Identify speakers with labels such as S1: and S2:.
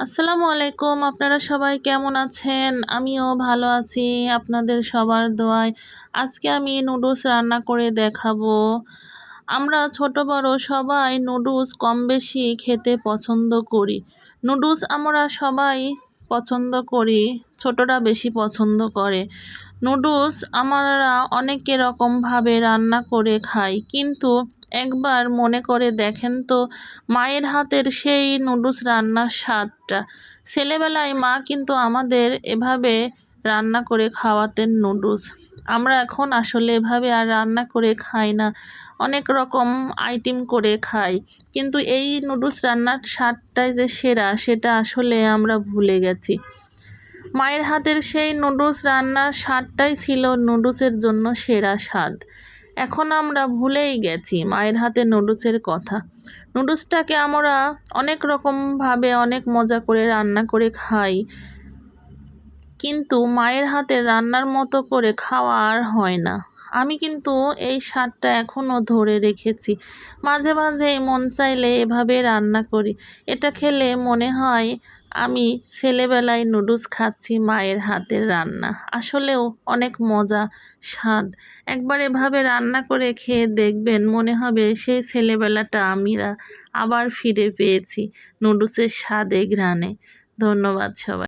S1: আসসালামু আলাইকুম। আপনারা সবাই কেমন আছেন? আমিও ভালো আছি আপনাদের সবার দোয়ায়। আজকে আমি নুডলস রান্না করে দেখাবো। আমরা ছোট বড় সবাই নুডলস কম বেশি খেতে পছন্দ করি। নুডলস আমরা সবাই পছন্দ করি, ছোটরা বেশি পছন্দ করে। নুডলস আমরা অনেক রকমভাবে রান্না করে খাই, কিন্তু একবার মনে করে দেখেন তো মায়ের হাতের সেই নুডলস রান্নার স্বাদটা। ছেলেবেলায় মা কিন্তু আমাদের এভাবে রান্না করে খাওয়াতেন নুডলস। আমরা এখন আসলে এভাবে আর রান্না করে খাই না, অনেক রকম আইটেম করে খাই, কিন্তু এই নুডলস রান্নার স্বাদটাই যে সেরা সেটা আসলে আমরা ভুলে গেছি। মায়ের হাতের সেই নুডলস রান্নার স্বাদটাই ছিল নুডলসের জন্য সেরা স্বাদ। এখন আমরা ভুলেই গেছি মায়ের হাতে নুডলসের কথা। নুডলসটাকে আমরা অনেক রকমভাবে অনেক মজা করে রান্না করে খাই, কিন্তু মায়ের হাতের রান্নার মতো করে খাওয়া আর হয় না। আমি কিন্তু এই স্বাদটা এখনও ধরে রেখেছি। মাঝে মাঝে মন চাইলে এভাবে রান্না করি। এটা খেলে মনে হয় আমি ছেলেবেলায় নুডলস খাচ্ছি মায়ের হাতের রান্না। আসলেও অনেক মজা, স্বাদ। একবার এভাবে রান্না করে খেয়ে দেখবেন, মনে হবে সেই ছেলেবেলাটা আমরা আবার ফিরে পেয়েছি নুডলসের স্বাদে ঘ্রাণে। ধন্যবাদ সবাই।